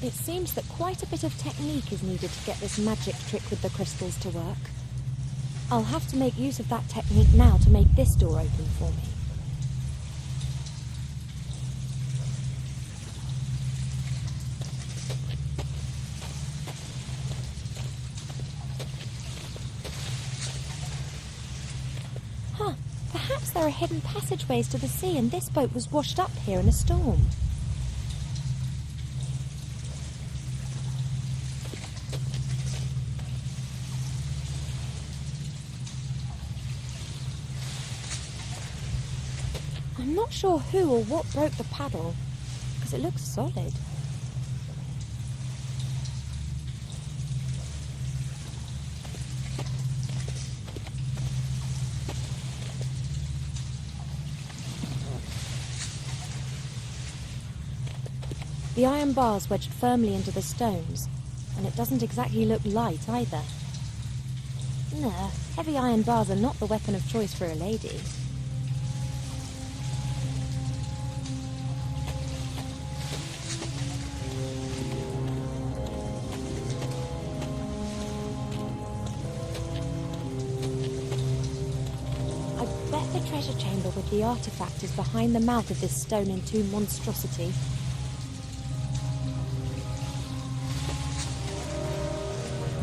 It seems that quite a bit of technique is needed to get this magic trick with the crystals to work. I'll have to make use of that technique now to make this door open for me. Huh, perhaps there are hidden passageways to the sea and this boat was washed up here in a storm. I'm not sure who or what broke the paddle, because it looks solid. The iron bar's wedged firmly into the stones, and it doesn't exactly look light either. Nah, heavy iron bars are not the weapon of choice for a lady. The treasure chamber with the artifact is behind the mouth of this stone-entombed monstrosity.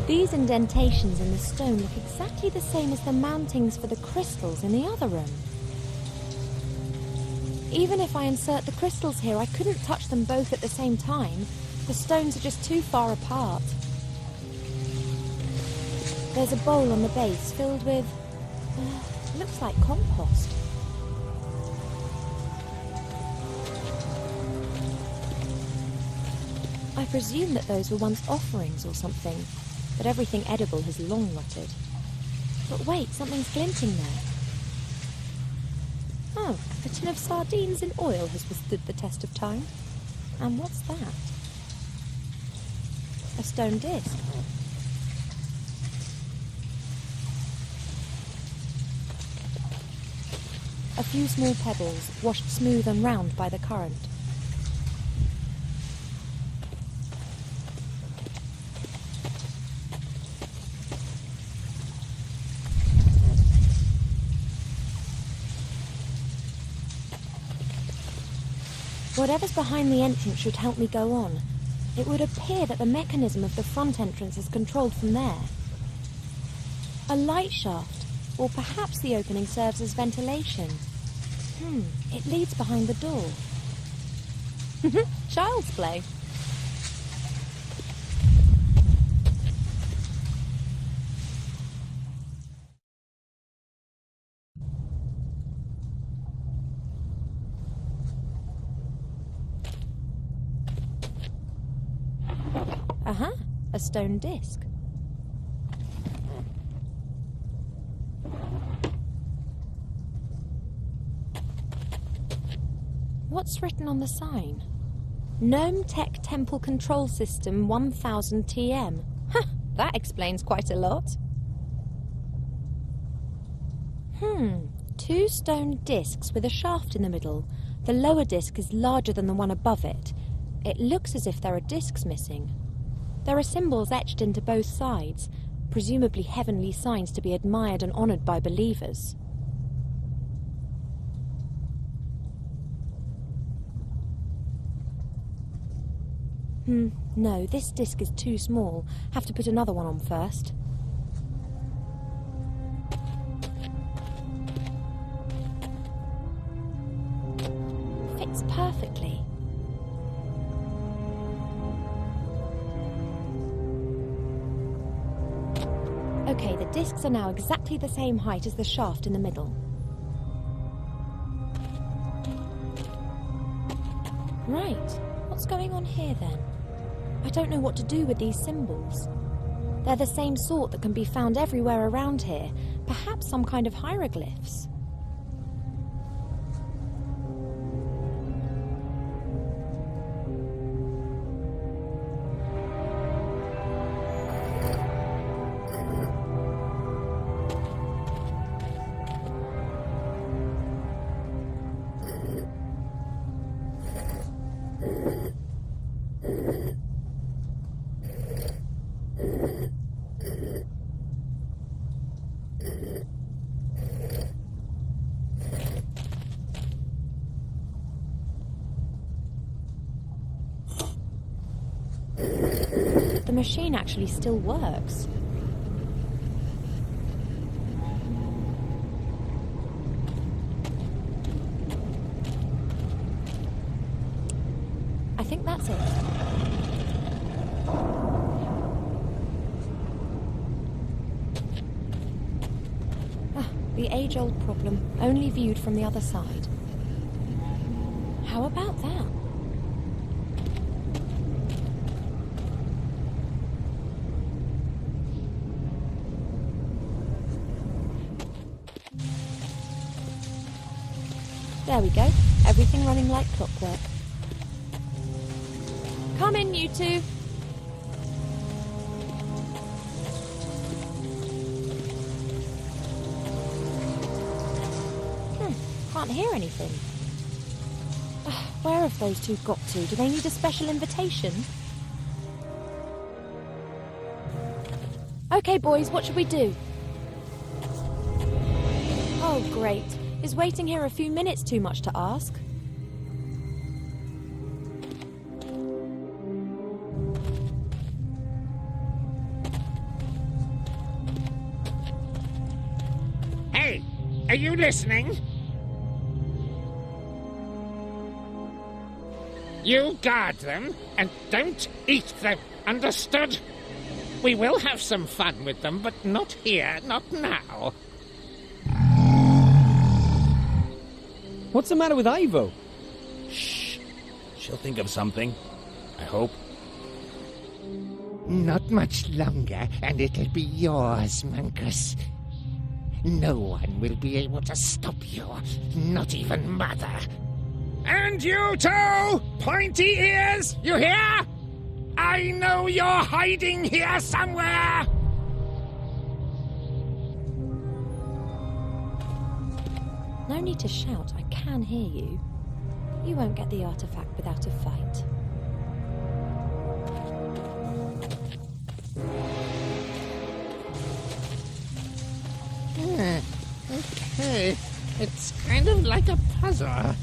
These indentations in the stone look exactly the same as the mountings for the crystals in the other room. Even if I insert the crystals here, I couldn't touch them both at the same time. The stones are just too far apart. There's a bowl on the base filled with... looks like compost. I presume that those were once offerings or something, but everything edible has long rotted. But wait, something's glinting there. Oh, a tin of sardines in oil has withstood the test of time. And what's that? A stone disc. A few small pebbles, washed smooth and round by the current. Whatever's behind the entrance should help me go on. It would appear that the mechanism of the front entrance is controlled from there. A light shaft, or perhaps the opening serves as ventilation. It leads behind the door. Child's play. A stone disc. What's written on the sign? Gnome Tech Temple Control System 1000 TM. That explains quite a lot. Two stone discs with a shaft in the middle. The lower disc is larger than the one above it. It looks as if there are discs missing. There are symbols etched into both sides, presumably heavenly signs to be admired and honoured by believers. No, this disc is too small. Have to put another one on first. Fits perfectly. Okay, the discs are now exactly the same height as the shaft in the middle. Right, what's going on here then? I don't know what to do with these symbols. They're the same sort that can be found everywhere around here, perhaps some kind of hieroglyphs. the machine actually still works. I think that's it. The age-old problem, only viewed from the other side. How about that? There we go. Everything running like clockwork. Come in, you two. Can't hear anything. Where have those two got to? Do they need a special invitation? Okay, boys, what should we do? Oh, great. Is waiting here a few minutes too much to ask? Hey, are you listening? You guard them and don't eat them, understood? We will have some fun with them, but not here, not now. What's the matter with Ivo? Shh. She'll think of something. I hope. Not much longer, and it'll be yours, Munkus. No one will be able to stop you, not even Mother. And you too, pointy ears, you hear? I know you're hiding here somewhere! No need to shout, I can hear you. You won't get the artifact without a fight. Okay, it's kind of like a puzzle.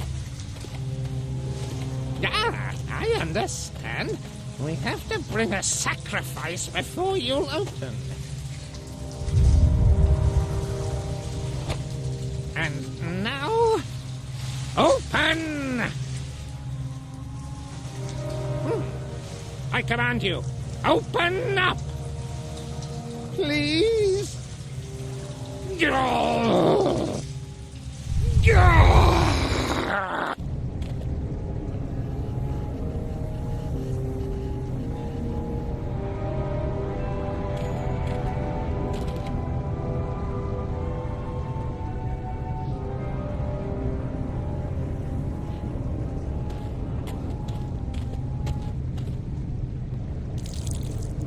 Ah, I understand. We have to bring a sacrifice before you'll open. And now, open! I command you, open up! Please?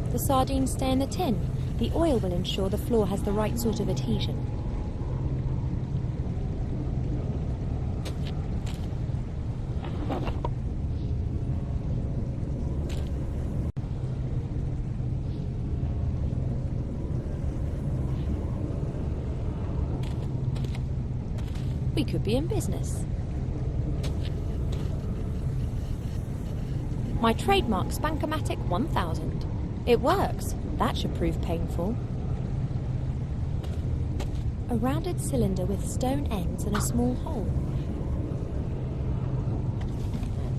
The sardines stay in the tin. The oil will ensure the floor has the right sort of adhesion. We could be in business. My trademark Spankomatic 1000. It works. That should prove painful. A rounded cylinder with stone ends and a small hole.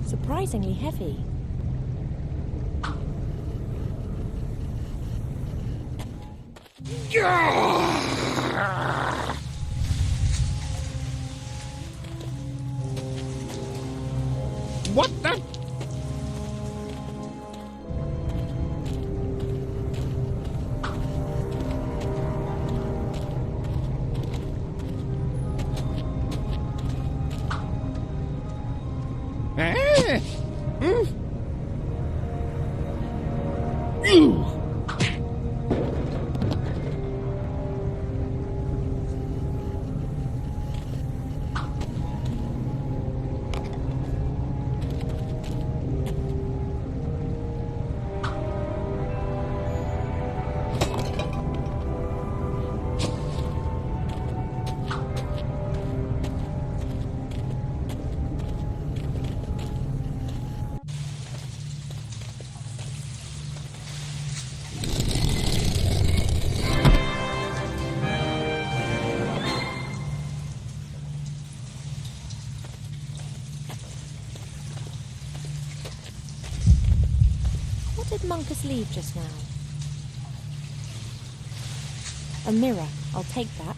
Surprisingly heavy. What the? did Munkus leave just now? A mirror. I'll take that.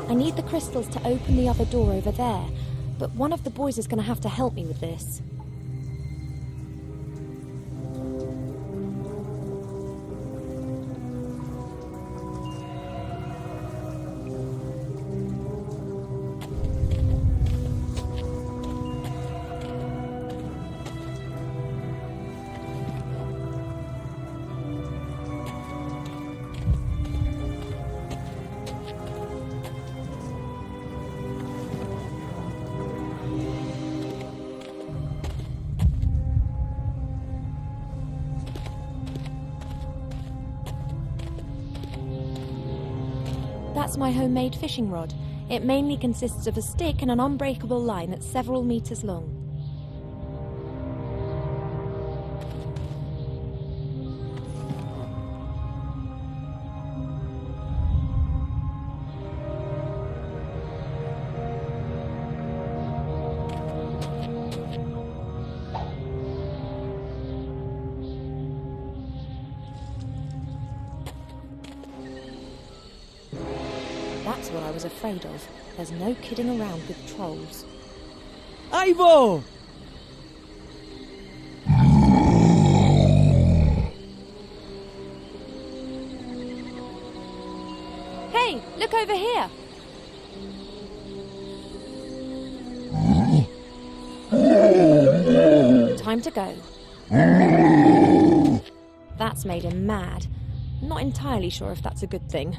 I need the crystals to open the other door over there, but one of the boys is going to have to help me with this. That's my homemade fishing rod. It mainly consists of a stick and an unbreakable line that's several meters long. That's what I was afraid of. There's no kidding around with trolls. Ivo! Hey, look over here! Time to go. That's made him mad. Not entirely sure if that's a good thing.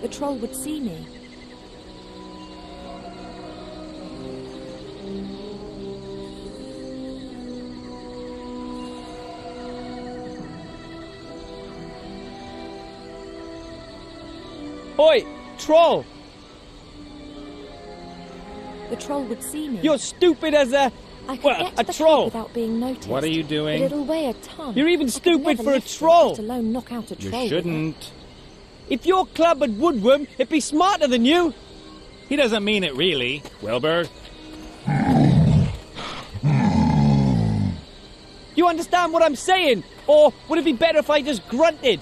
The troll would see me. Oi! Troll! The troll would see me. You're stupid as a... I could well, get to a the troll! club without being noticed. What are you doing? But it'll weigh a ton. You're even I could stupid never for a lift it, troll. let alone knock out a You troll. shouldn't. If your club had woodworm, it'd be smarter than you. He doesn't mean it really, Wilbur. You understand what I'm saying? Or would it be better if I just grunted?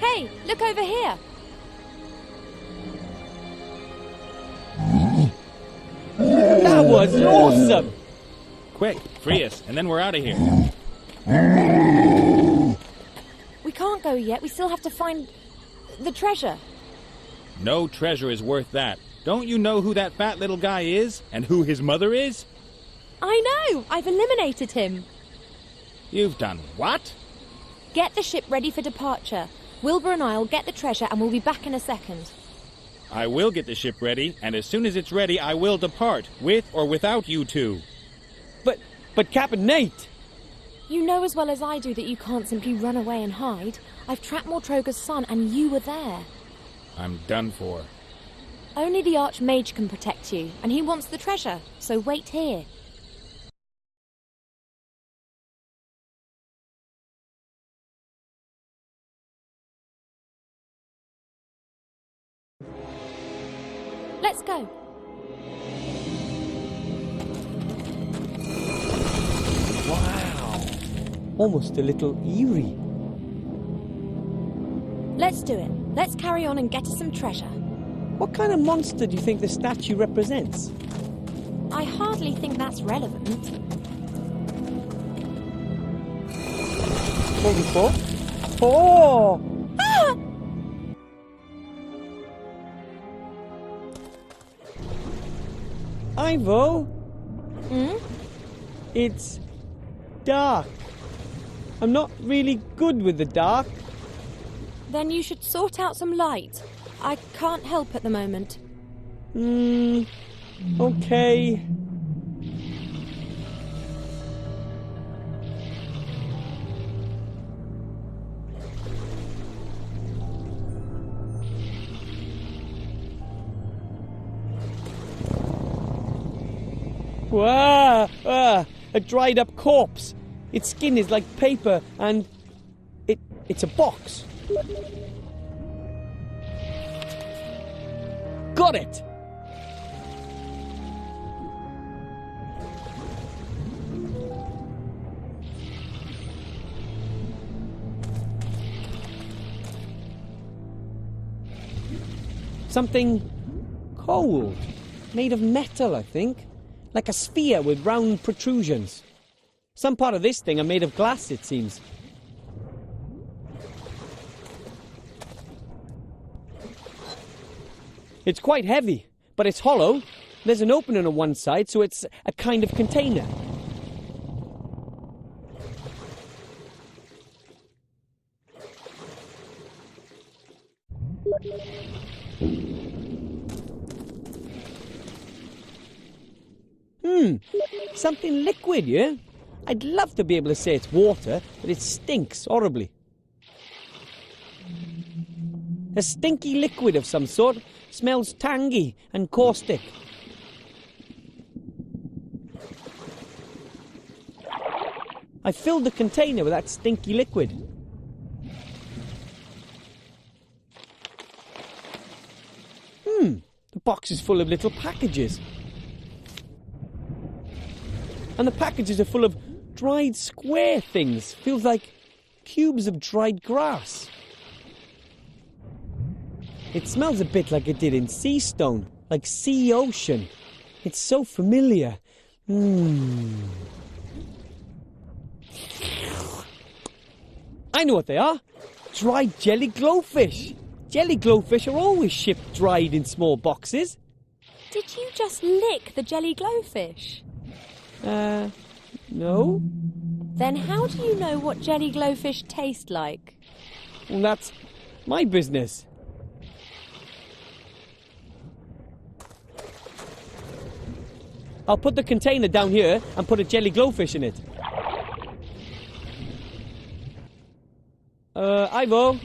Hey, look over here. That was awesome! Quick, free us, and then we're out of here. We can't go yet. We still have to find the treasure. No treasure is worth that. Don't you know who that fat little guy is? And who his mother is? I know. I've eliminated him. You've done what? Get the ship ready for departure. Wilbur and I'll get the treasure and we'll be back in a second. I will get the ship ready, and as soon as it's ready, I will depart, with or without you two. But Captain Nate! You know as well as I do that you can't simply run away and hide. I've tracked Mortroga's son and you were there. I'm done for. Only the Archmage can protect you, and he wants the treasure, so wait here. Let's go. Wow! Almost a little eerie. Let's do it. Let's carry on and get us some treasure. What kind of monster do you think the statue represents? I hardly think that's relevant. 44? Oh! Ah! Ivo, Hmm? it's dark. I'm not really good with the dark. Then you should sort out some light. I can't help at the moment. Okay. A dried up corpse. Its skin is like paper and it's a box. Got it! Something cold. Made of metal, I think. Like a sphere with round protrusions. Some part of this thing are made of glass, it seems. It's quite heavy, but it's hollow. There's an opening on one side, so it's a kind of container. Something liquid, yeah? I'd love to be able to say it's water, but it stinks horribly. A stinky liquid of some sort. Smells tangy and caustic. I filled the container with that stinky liquid. The box is full of little packages. And the packages are full of dried square things. Feels like cubes of dried grass. It smells a bit like it did in Sea Stone, like sea ocean. It's so familiar. I know what they are. Dried jelly glowfish. Jelly glowfish are always shipped dried in small boxes. Did you just lick the jelly glowfish? No. Then how do you know what jelly glowfish taste like? Well, that's my business. I'll put the container down here and put a jelly glowfish in it. Ivo?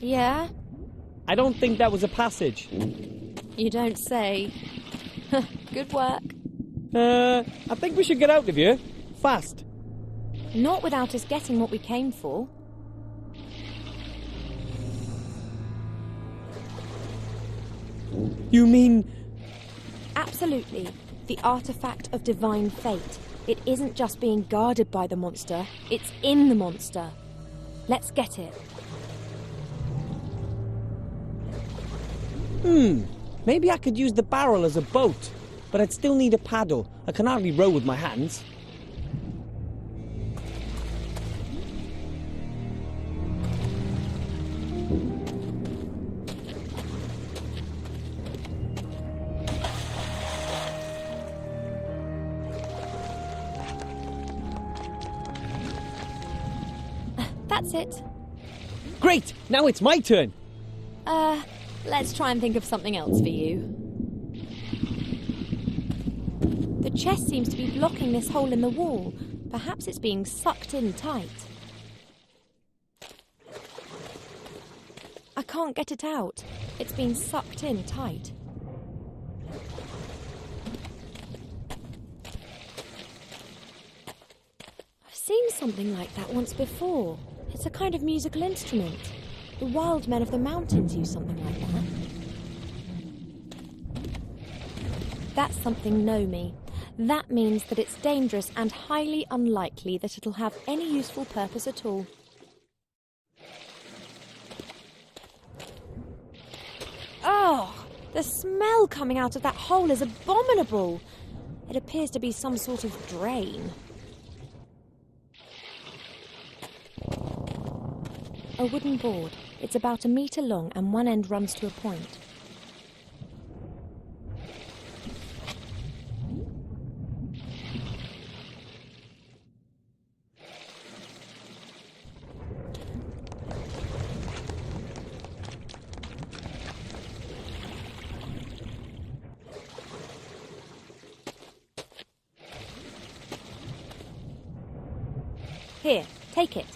Yeah? I don't think that was a passage. You don't say. Good work. I think we should get out of here. Fast. Not without us getting what we came for. You mean... Absolutely. The artifact of divine fate. It isn't just being guarded by the monster, it's in the monster. Let's get it. Maybe I could use the barrel as a boat, but I'd still need a paddle. I can hardly row with my hands. That's it. Great! Now it's my turn! Let's try and think of something else for you. The chest seems to be blocking this hole in the wall. Perhaps it's being sucked in tight. I can't get it out. It's been sucked in tight. I've seen something like that once before. It's a kind of musical instrument. The wild men of the mountains use something like that. That's something Nomi. That means that it's dangerous and highly unlikely that it'll have any useful purpose at all. Oh, the smell coming out of that hole is abominable. It appears to be some sort of drain. A wooden board. It's about 1 metre long and one end runs to a point. Here, take it.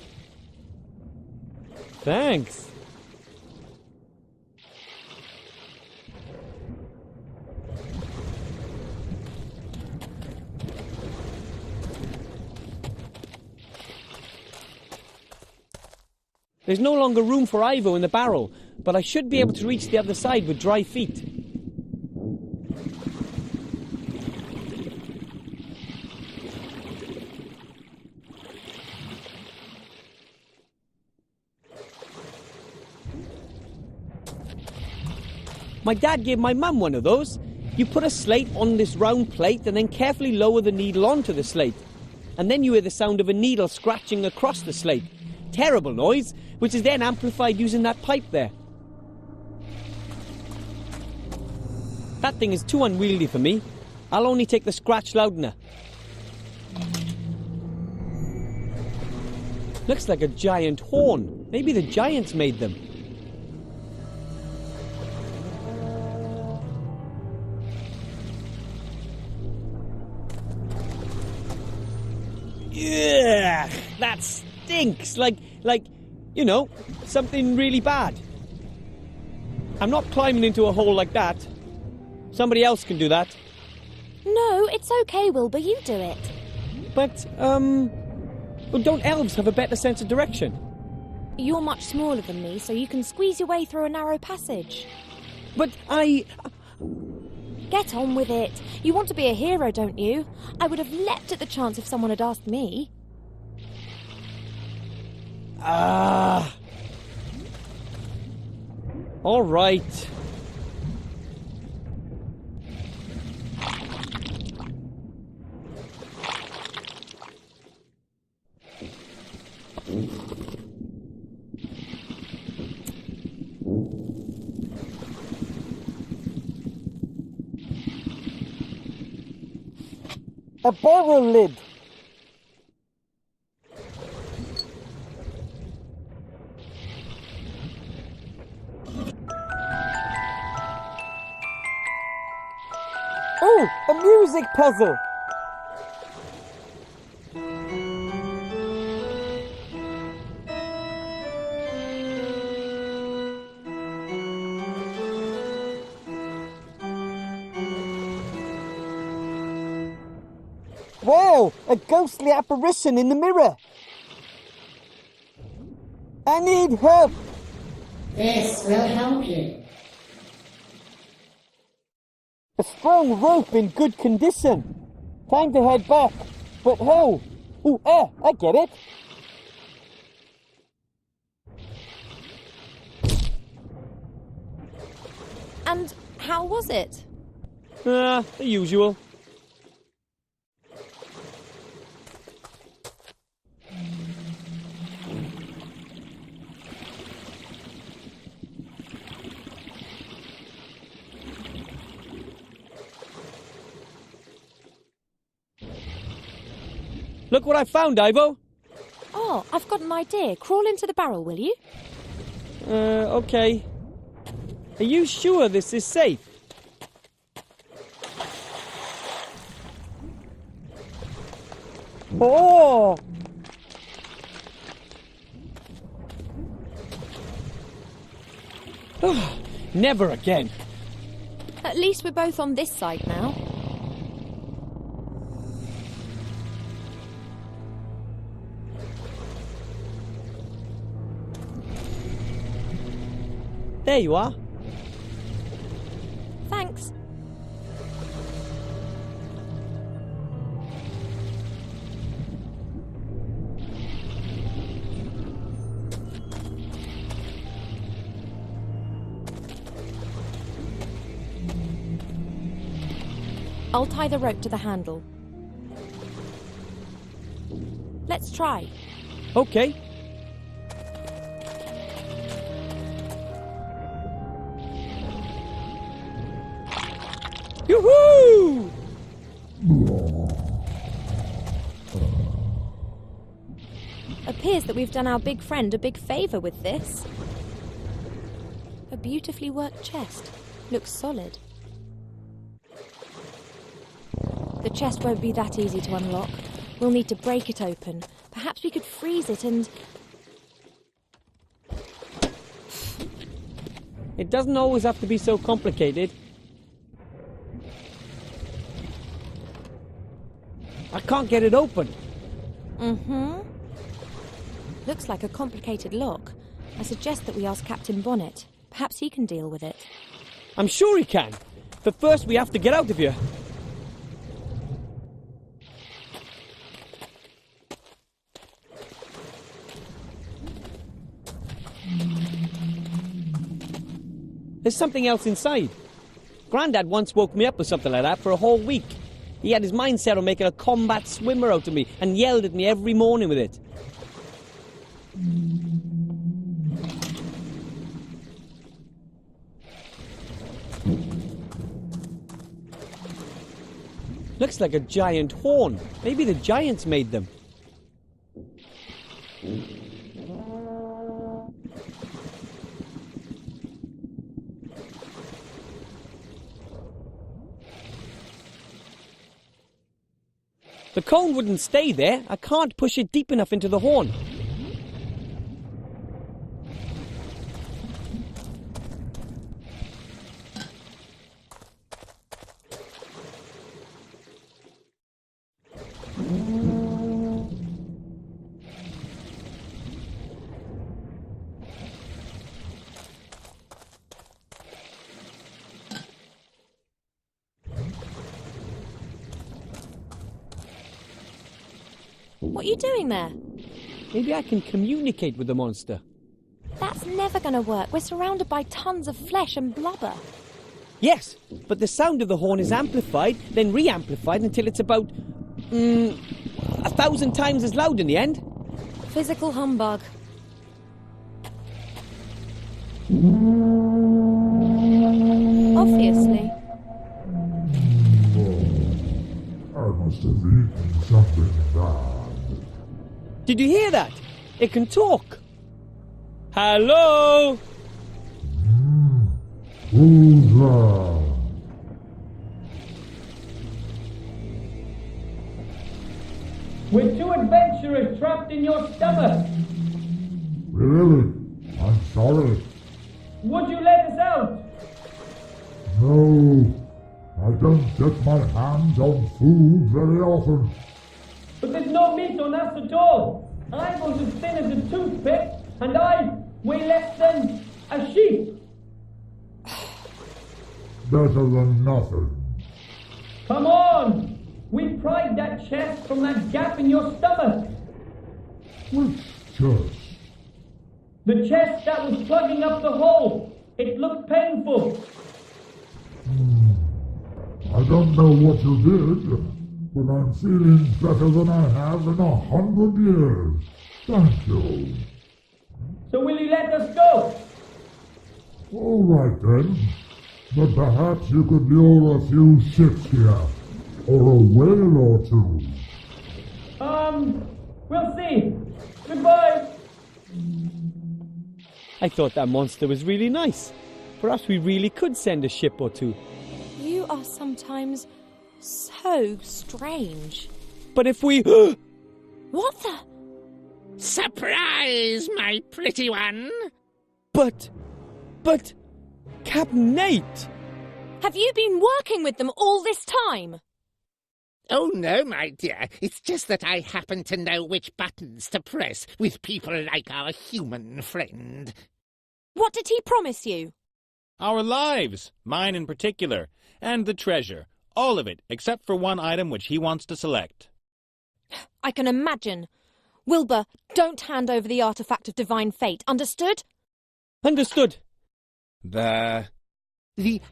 Thanks. There's no longer room for Ivo in the barrel, but I should be able to reach the other side with dry feet. My dad gave my mum one of those. You put a slate on this round plate and then carefully lower the needle onto the slate. And then you hear the sound of a needle scratching across the slate. Terrible noise, which is then amplified using that pipe there. That thing is too unwieldy for me. I'll only take the scratch loudener. Looks like a giant horn. Maybe the giants made them. Yeah, that stinks. Like, you know, something really bad. I'm not climbing into a hole like that. Somebody else can do that. No, it's okay, Wilbur, you do it. But, well, don't elves have a better sense of direction? You're much smaller than me, so you can squeeze your way through a narrow passage. But Get on with it. You want to be a hero, don't you? I would have leapt at the chance if someone had asked me. All right. A barrel lid. Oh, a music puzzle. Wow, a ghostly apparition in the mirror. I need help. This will help you. A strong rope in good condition. Time to head back. But how? Ooh, I get it. And how was it? The usual. Look what I found, Ivo. Oh, I've got an idea. Crawl into the barrel, will you? Okay. Are you sure this is safe? Oh! Never again. At least we're both on this side now. There you are. Thanks. I'll tie the rope to the handle. Let's try. Okay. Yoo-hoo! Appears that we've done our big friend a big favour with this. A beautifully worked chest. Looks solid. The chest won't be that easy to unlock. We'll need to break it open, Perhaps we could freeze it and... It doesn't always have to be so complicated. I can't get it open. Looks like a complicated lock. I suggest that we ask Captain Bonnet. Perhaps he can deal with it. I'm sure he can. But first we have to get out of here. There's something else inside. Grandad once woke me up with something like that for a whole week. He had his mind set on making a combat swimmer out of me and yelled at me every morning with it. Looks like a giant horn. Maybe the giants made them. The cone wouldn't stay there. I can't push it deep enough into the horn. What are you doing there? Maybe I can communicate with the monster. That's never going to work. We're surrounded by tons of flesh and blubber. Yes, but the sound of the horn is amplified, then re-amplified until it's about 1,000 times as loud in the end. Physical humbug. Obviously. I must have eaten something bad. Did you hear that? It can talk. Hello? Who's there? We're two adventurers trapped in your stomach. Really? I'm sorry. Would you let us out? No, I don't get my hands on food very often. But there's no meat on us at all. I was as thin as a toothpick, and I weigh less than a sheep. Better than nothing. Come on! We pried that chest from that gap in your stomach. Which chest? The chest that was plugging up the hole. It looked painful. I don't know what you did, but I'm feeling better than I have in 100 years. Thank you. So will you let us go? All right then. But perhaps you could lure a few ships here, or a whale or two. We'll see. Goodbye. I thought that monster was really nice. Perhaps we really could send a ship or two. You are sometimes so strange. But if we... What the... Surprise, my pretty one! But... Captain Nate! Have you been working with them all this time? Oh, no, my dear. It's just that I happen to know which buttons to press with people like our human friend. What did he promise you? Our lives, mine in particular, and the treasure. All of it, except for one item which he wants to select. I can imagine. Wilbur, don't hand over the artifact of divine fate, understood? Understood. The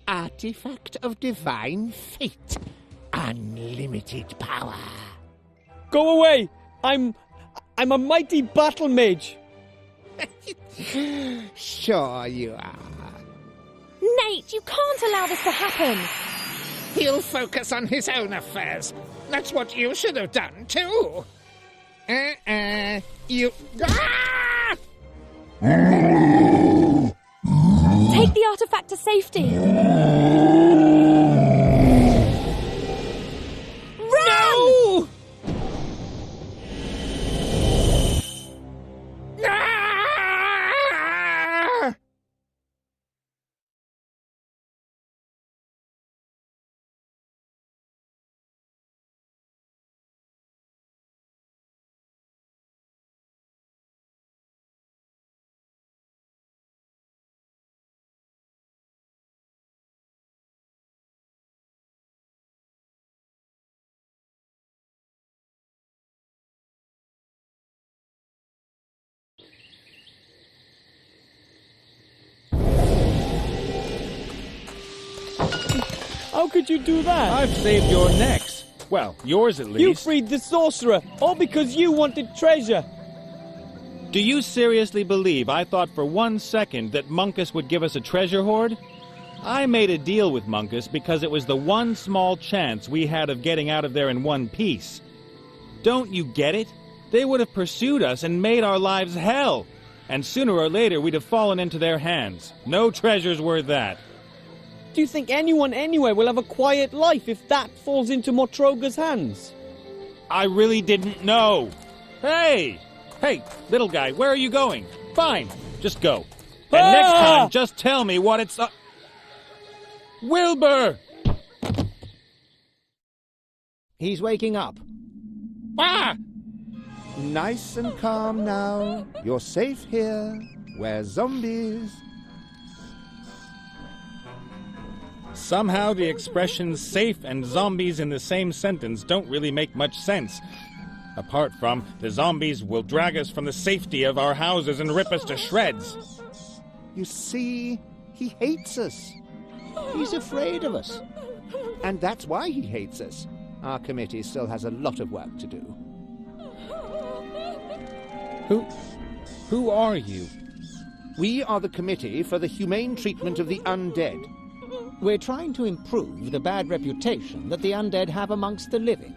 artifact of divine fate. Unlimited power. Go away! I'm a mighty battle mage. Sure you are. Nate, you can't allow this to happen. He'll focus on his own affairs. That's what you should have done, too. You... Ah! Take the artifact to safety. No! How could you do that? I've saved your necks. Well, yours at least. You freed the sorcerer, all because you wanted treasure. Do you seriously believe I thought for 1 second that Munkus would give us a treasure hoard? I made a deal with Munkus because it was the one small chance we had of getting out of there in one piece. Don't you get it? They would have pursued us and made our lives hell. And sooner or later we'd have fallen into their hands. No treasure's worth that. Do you think anyone anywhere will have a quiet life if that falls into Mortroga's hands? I really didn't know. Hey! Hey, little guy, where are you going? Fine, just go. And next time, just tell me what it's... Wilbur! He's waking up. Ah! Nice and calm now. You're safe here. We're zombies. Somehow the expressions safe and zombies in the same sentence don't really make much sense. Apart from, the zombies will drag us from the safety of our houses and rip us to shreds. You see, he hates us. He's afraid of us. And that's why he hates us. Our committee still has a lot of work to do. Who are you? We are the Committee for the Humane Treatment of the Undead. We're trying to improve the bad reputation that the undead have amongst the living.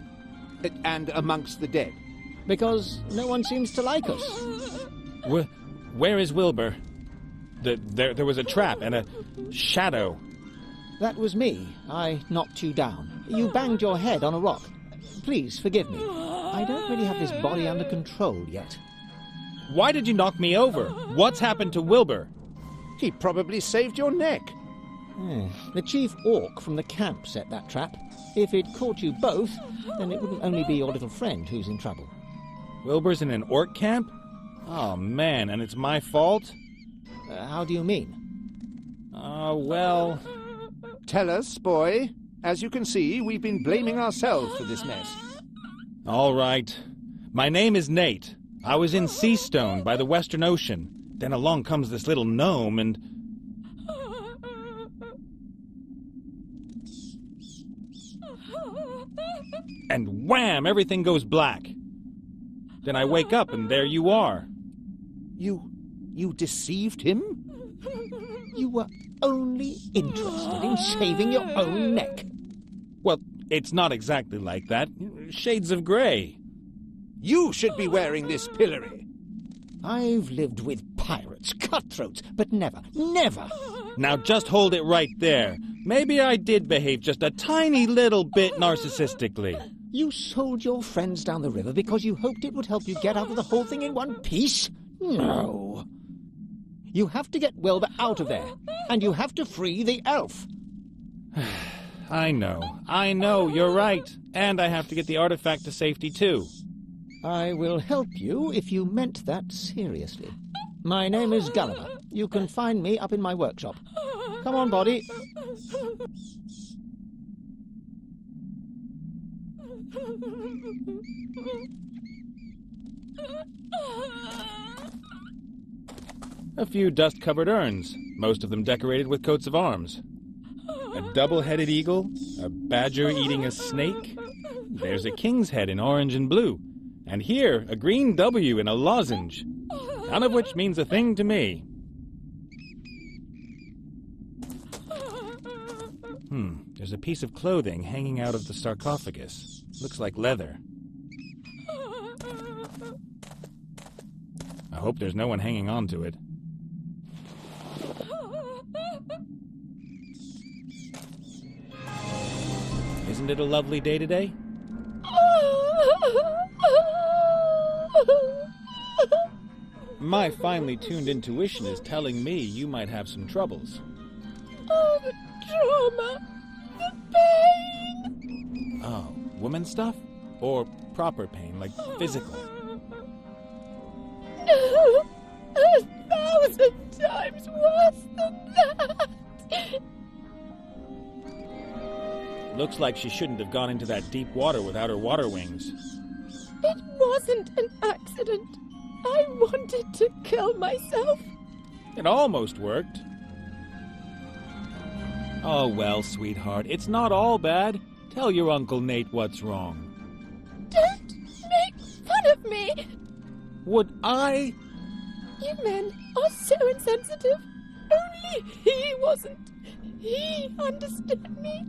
And amongst the dead. Because no one seems to like us. Where is Wilbur? There was a trap and a shadow. That was me. I knocked you down. You banged your head on a rock. Please, forgive me. I don't really have this body under control yet. Why did you knock me over? What's happened to Wilbur? He probably saved your neck. The chief orc from the camp set that trap. If it caught you both, then it wouldn't only be your little friend who's in trouble. Wilbur's in an orc camp? Oh, man, and it's my fault? How do you mean? Well... Tell us, boy. As you can see, we've been blaming ourselves for this mess. All right. My name is Nate. I was in Seastone by the Western Ocean. Then along comes this little gnome and... And wham! Everything goes black. Then I wake up and there you are. You deceived him? You were only interested in shaving your own neck. Well, it's not exactly like that. Shades of grey. You should be wearing this pillory. I've lived with pirates, cutthroats, but never... Now just hold it right there. Maybe I did behave just a tiny little bit narcissistically. You sold your friends down the river because you hoped it would help you get out of the whole thing in one piece? No. You have to get Wilbur out of there, and you have to free the elf. I know, you're right. And I have to get the artifact to safety too. I will help you if you meant that seriously. My name is Gulliver. You can find me up in my workshop. Come on, body. A few dust-covered urns, most of them decorated with coats of arms. A double-headed eagle, a badger eating a snake. There's a king's head in orange and blue. And here, a green W in a lozenge. None of which means a thing to me. There's a piece of clothing hanging out of the sarcophagus. Looks like leather. I hope there's no one hanging on to it. Isn't it a lovely day today? My finely tuned intuition is telling me you might have some troubles. Oh, the trauma! The pain! Oh, woman stuff? Or proper pain, like physical? No! 1,000 times worse than that! Looks like she shouldn't have gone into that deep water without her water wings. It wasn't an accident. I wanted to kill myself. It almost worked. Oh, well, sweetheart, it's not all bad. Tell your Uncle Nate what's wrong. Don't make fun of me! Would I? You men are so insensitive. Only he wasn't. He understood me.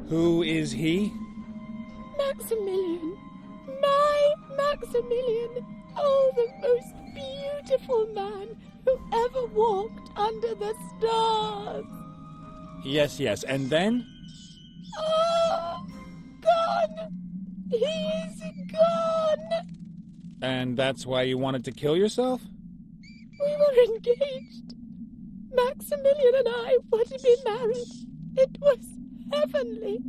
Who is he? Maximilian. My Maximilian. Oh, the most beautiful man who ever walked under the stars. Yes, and then? Oh, gone. He is gone. And that's why you wanted to kill yourself? We were engaged. Maximilian and I were to be married. It was heavenly.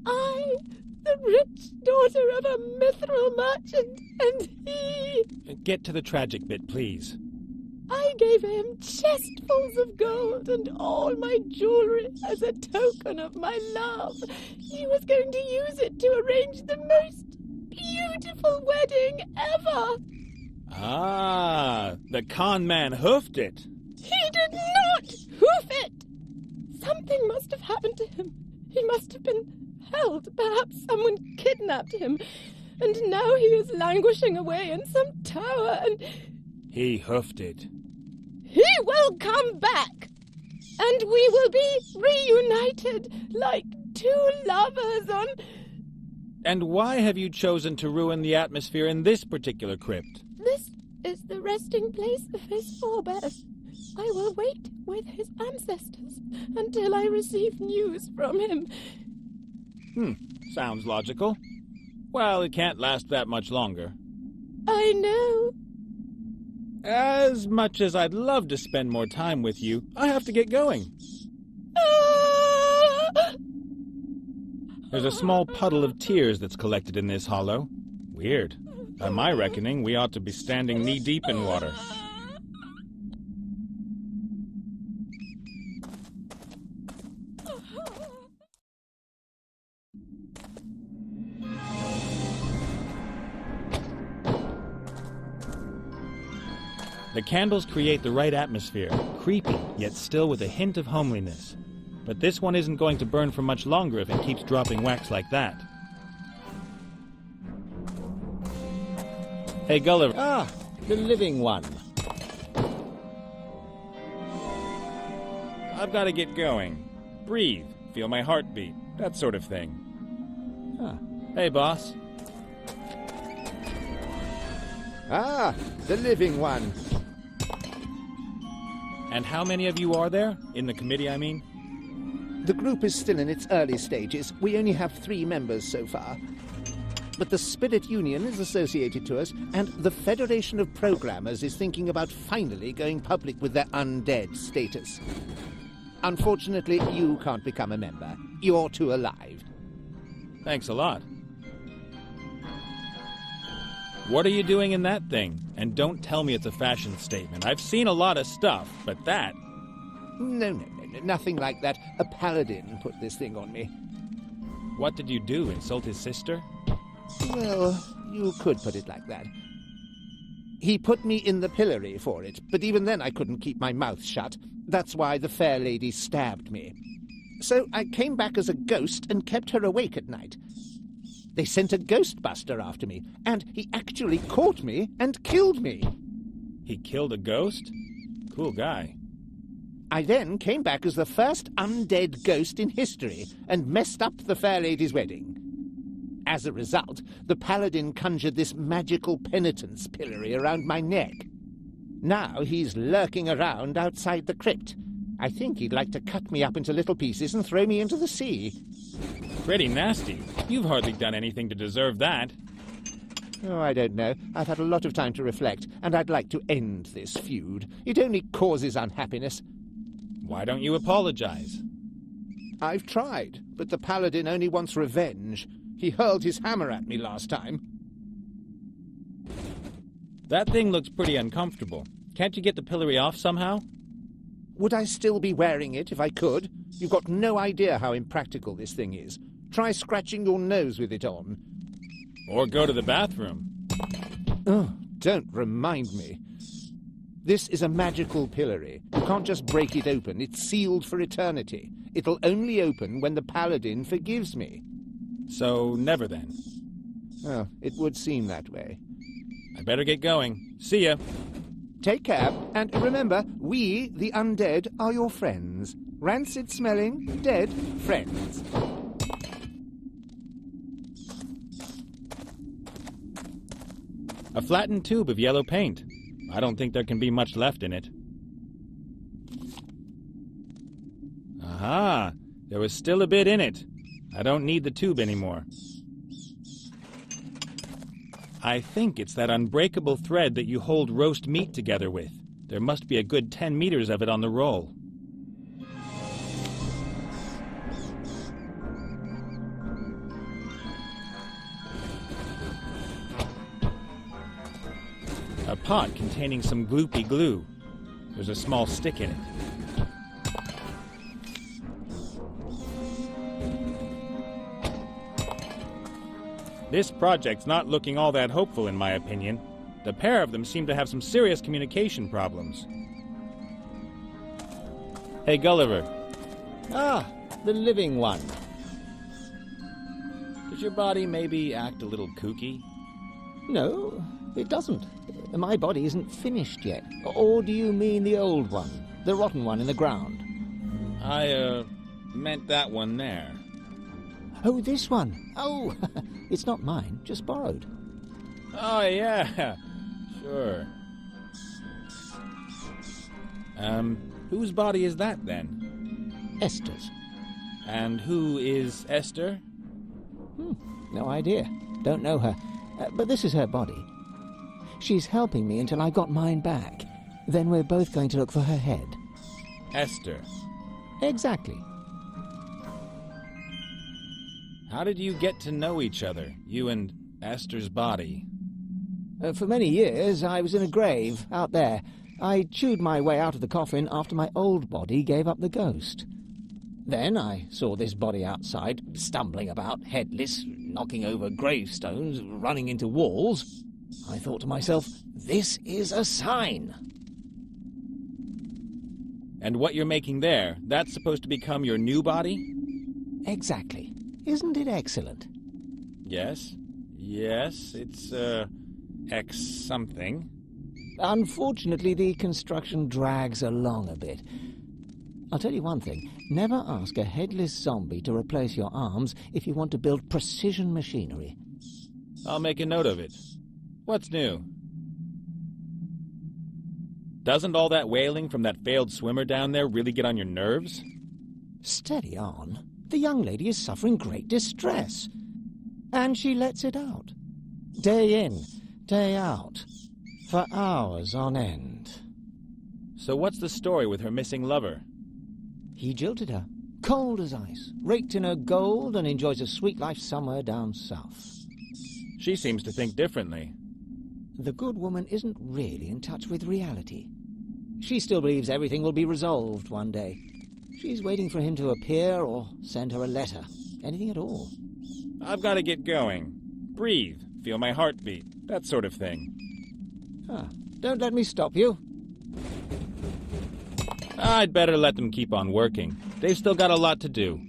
I, the rich daughter of a mithril merchant, and he... Get to the tragic bit, please. I gave him chestfuls of gold and all my jewelry as a token of my love. He was going to use it to arrange the most beautiful wedding ever. Ah, the con man hoofed it. He did not hoof it. Something must have happened to him. He must have been held. Perhaps someone kidnapped him. And now he is languishing away in some tower and... He hoofed it. He will come back. And we will be reunited like two lovers on... And why have you chosen to ruin the atmosphere in this particular crypt? This is the resting place of his forebears. I will wait with his ancestors until I receive news from him. Sounds logical. Well, it can't last that much longer. I know. As much as I'd love to spend more time with you, I have to get going. There's a small puddle of tears that's collected in this hollow. Weird. By my reckoning, we ought to be standing knee-deep in water. The candles create the right atmosphere, creepy, yet still with a hint of homeliness. But this one isn't going to burn for much longer if it keeps dropping wax like that. Hey, Gulliver. Ah, the living one. I've got to get going. Breathe, feel my heartbeat, that sort of thing. Hey, boss. Ah, the living one. And how many of you are there? In the committee, I mean? The group is still in its early stages. We only have 3 members so far. But the Spirit Union is associated to us, and the Federation of Programmers is thinking about finally going public with their undead status. Unfortunately, you can't become a member. You're too alive. Thanks a lot. What are you doing in that thing? And don't tell me it's a fashion statement. I've seen a lot of stuff, but that... No, nothing like that. A paladin put this thing on me. What did you do, insult his sister? Well, you could put it like that. He put me in the pillory for it, but even then I couldn't keep my mouth shut. That's why the fair lady stabbed me. So I came back as a ghost and kept her awake at night. They sent a ghostbuster after me, and he actually caught me and killed me. He killed a ghost? Cool guy. I then came back as the first undead ghost in history and messed up the fair lady's wedding. As a result, the paladin conjured this magical penitence pillory around my neck. Now he's lurking around outside the crypt. I think he'd like to cut me up into little pieces and throw me into the sea. Pretty nasty. You've hardly done anything to deserve that. Oh, I don't know. I've had a lot of time to reflect, and I'd like to end this feud. It only causes unhappiness. Why don't you apologize? I've tried, but the paladin only wants revenge. He hurled his hammer at me last time. That thing looks pretty uncomfortable. Can't you get the pillory off somehow? Would I still be wearing it if I could? You've got no idea how impractical this thing is. Try scratching your nose with it on. Or go to the bathroom. Oh, don't remind me. This is a magical pillory. You can't just break it open. It's sealed for eternity. It'll only open when the paladin forgives me. So, never then. Oh, it would seem that way. I better get going. See ya. Take care, and remember, we, the undead, are your friends. Rancid-smelling, dead friends. A flattened tube of yellow paint. I don't think there can be much left in it. Aha! There was still a bit in it. I don't need the tube anymore. I think it's that unbreakable thread that you hold roast meat together with. There must be a good 10 meters of it on the roll. A pot containing some gloopy glue. There's a small stick in it. This project's not looking all that hopeful, in my opinion. The pair of them seem to have some serious communication problems. Hey, Gulliver. Ah, the living one. Does your body maybe act a little kooky? No, it doesn't. My body isn't finished yet. Or do you mean the old one? The rotten one in the ground? I, meant that one there. Oh, this one. Oh, it's not mine, just borrowed. Oh, yeah. Sure. Whose body is that, then? Esther's. And who is Esther? No idea. Don't know her. But this is her body. She's helping me until I got mine back. Then we're both going to look for her head. Esther. Exactly. How did you get to know each other, you and Esther's body? For many years, I was in a grave out there. I chewed my way out of the coffin after my old body gave up the ghost. Then I saw this body outside, stumbling about, headless, knocking over gravestones, running into walls. I thought to myself, this is a sign. And what you're making there, that's supposed to become your new body? Exactly. Isn't it excellent? Yes. Yes, it's, X something. Unfortunately, the construction drags along a bit. I'll tell you one thing. Never ask a headless zombie to replace your arms if you want to build precision machinery. I'll make a note of it. What's new? Doesn't all that wailing from that failed swimmer down there really get on your nerves? Steady on. The young lady is suffering great distress. And she lets it out. Day in, day out. For hours on end. So what's the story with her missing lover? He jilted her, cold as ice, raked in her gold, and enjoys a sweet life somewhere down south. She seems to think differently. The good woman isn't really in touch with reality. She still believes everything will be resolved one day. She's waiting for him to appear or send her a letter. Anything at all. I've got to get going. Breathe, feel my heartbeat, that sort of thing. Don't let me stop you. I'd better let them keep on working. They've still got a lot to do.